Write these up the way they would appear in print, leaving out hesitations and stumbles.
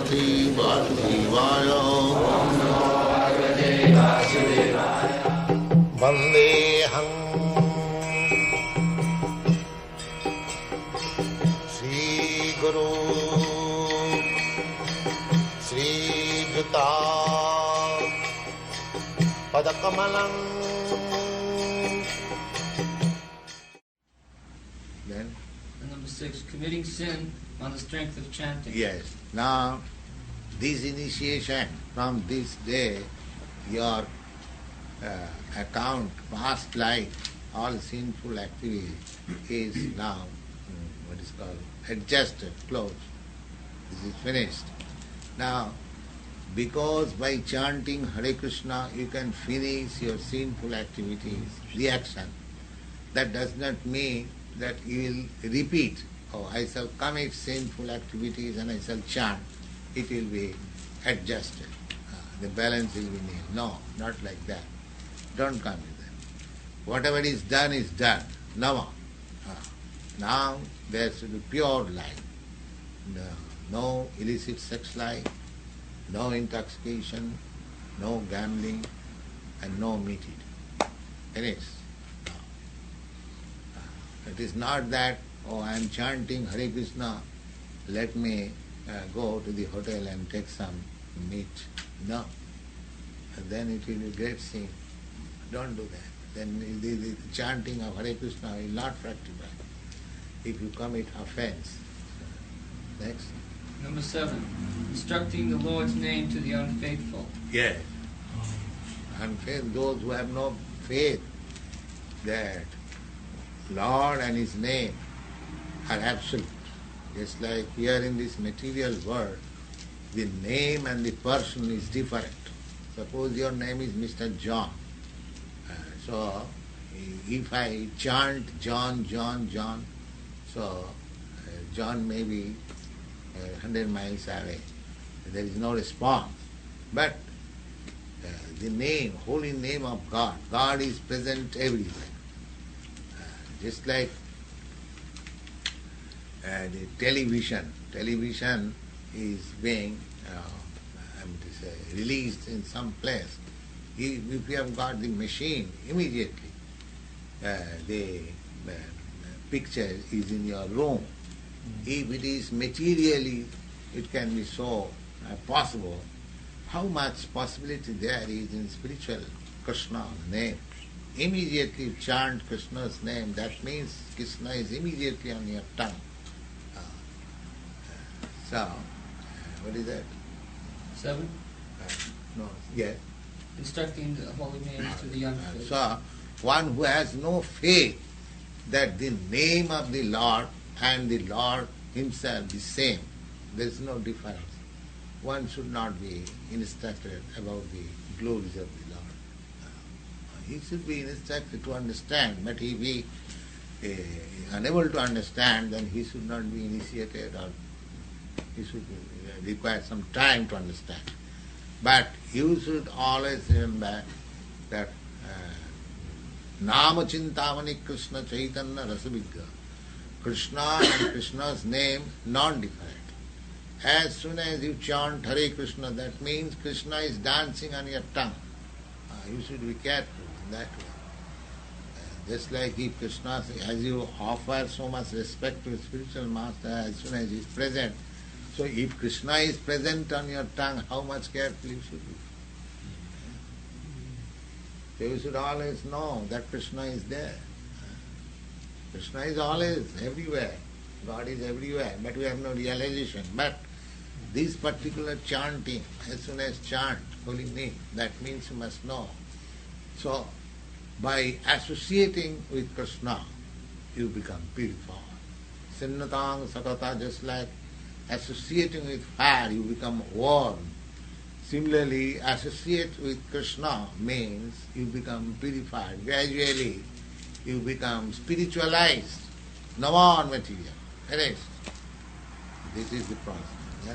Bhagavate Vasudevaya. Vandeham Sri Guru Sri Juta Padakamalam. Then? And number 6, committing sin on the strength of chanting. Yes. Now, this initiation, from this day, your account, past life, all sinful activity is now, what is called, adjusted, closed. This is finished. Now, because by chanting Hare Krishna you can finish your sinful activities, reaction, that does not mean that you will repeat, oh, I shall commit sinful activities and I shall chant. It will be adjusted. The balance will be nil. No, not like that. Don't come with that. Whatever is done. Now, now there should be pure life. No illicit sex life, no intoxication, no gambling, and no meat eating. Finished. It is not that, oh, I am chanting Hare Krishna, let me go to the hotel and take some meat. No. And then it will be great sin. Don't do that. Then the chanting of Hare Krishna will not fructify if you commit offense. Next. Number 7, instructing the Lord's name to the unfaithful. Yes. Unfaithful, those who have no faith that Lord and His name are absolute. Just like here in this material world, the name and the person is different. Suppose your name is Mr. John. So if I chant John, so John may be 100 miles away. There is no response. But the name, holy name of God, God is present everywhere. Just like the television is being released in some place. If you have got the machine, immediately the picture is in your room. If it is materially, it can be so possible. How much possibility there is in spiritual Krishna name? Immediately chant Krishna's name, that means Krishna is immediately on your tongue. So, what is that? 7, No, yes. instructing the holy names to the unfaithful. So, one who has no faith that the name of the Lord and the Lord Himself the same, there is no difference. One should not be instructed about the glories of the Lord. He should be instructed to understand, but if he is unable to understand, then he should not be initiated, or he should require some time to understand. But you should always remember that Nama Chintamani Krishna Chaitanya Rasavigga. Krishna and Krishna's name non-different. As soon as you chant Hare Krishna, that means Krishna is dancing on your tongue. You should be careful in that way. Just like if Krishna, as you offer so much respect to a spiritual master as soon as he is present, so if Krishna is present on your tongue, how much careful you should be. So you should always know that Krishna is there. Krishna is always everywhere. God is everywhere, but we have no realization. But this particular chanting, as soon as chant holy name, that means you must know. So, by associating with Krishna, you become purified. Sinnatang sakata, just like associating with fire, you become warm. Similarly, associate with Krishna means you become purified. Gradually, you become spiritualized, non-material. Finished. This is the process. Yeah?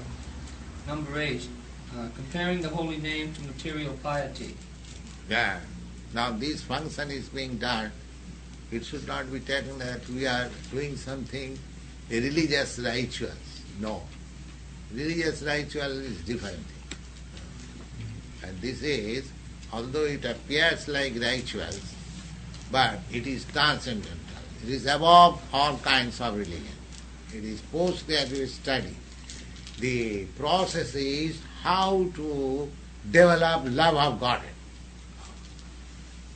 Number 8, comparing the holy name to material piety. Yeah. Now this function is being done. It should not be taken that we are doing something, a religious rituals. No. Religious ritual is different thing. And this is, although it appears like rituals, but it is transcendental. It is above all kinds of religion. It is postgraduate study. The process is how to develop love of God.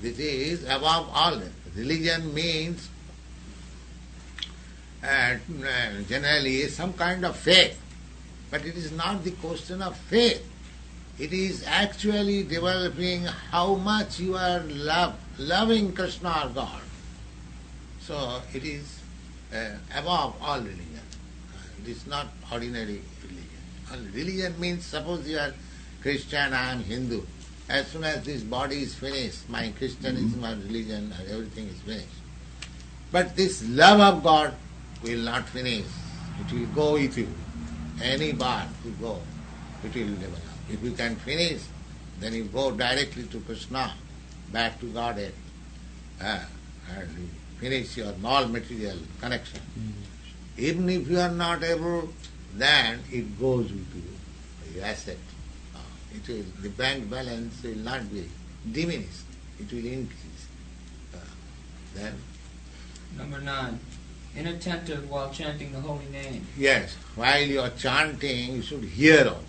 This is above all. Religion means generally some kind of faith, but it is not the question of faith. It is actually developing how much you are loving Krishna or God. So it is above all religion. It is not ordinary religion. Religion means, suppose you are Christian, I am Hindu. As soon as this body is finished, my Christianism and religion and everything is finished. But this love of God will not finish. It will go with you. Any birth you go, it will develop. If you can finish, then you go directly to Krishna, back to Godhead, and you finish your non-material connection. Even if you are not able, then it goes with you, the asset. It will, the bank balance will not be diminished, it will increase. Then, Number 9. Inattentive while chanting the holy name. yes, while you are chanting, you should hear also.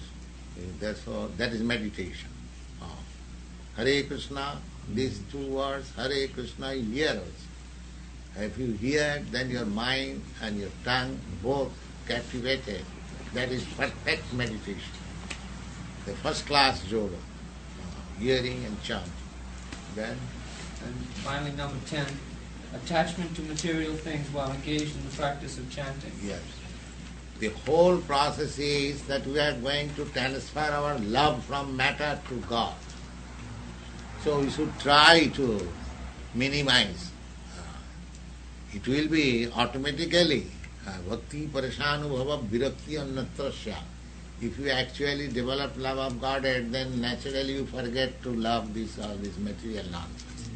Therefore, that is meditation. Hare Krishna, these two words, Hare Krishna, you hear also. If you hear, then your mind and your tongue both captivated. That is perfect meditation. The first class yoga, hearing and chanting. Then, And finally, number 10. Attachment to material things while engaged in the practice of chanting. yes. The whole process is that we are going to transfer our love from matter to God. So we should try to minimize. It will be automatically bhakti parishanubhava virakti annatrasya. If you actually develop love of Godhead, then naturally you forget to love all this material nonsense.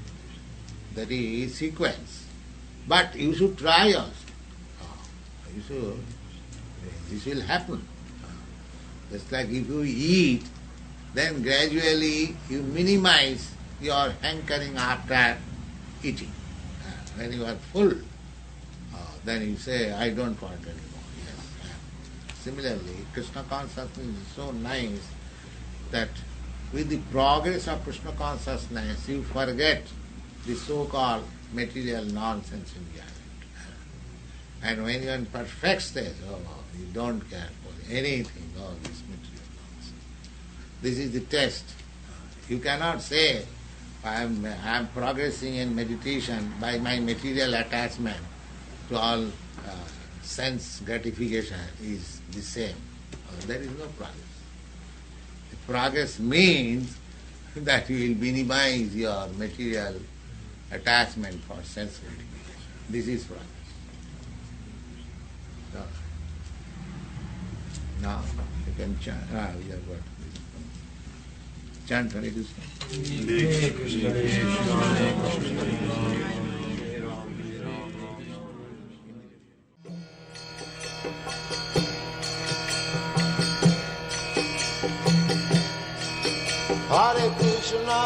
That is sequence. But you should try also. This will happen. Just like if you eat, then gradually you minimize your hankering after eating. When you are full, then you say, I don't want anymore. Yes. Similarly, Krishna consciousness is so nice that with the progress of Krishna consciousness, you forget the so-called material nonsense in your head. And when you are in perfect state, you don't care for anything, all this material nonsense. This is the test. You cannot say, I am progressing in meditation by my material attachment to all sense gratification is the same. There is no progress. The progress means that you will minimize your material attachment for sense gratification. This is progress. Now you can chant. We have got this. Chant Hare Krishna. Hare Krishna, Hare Krishna,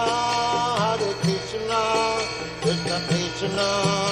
Hare Krishna, Krishna Krishna,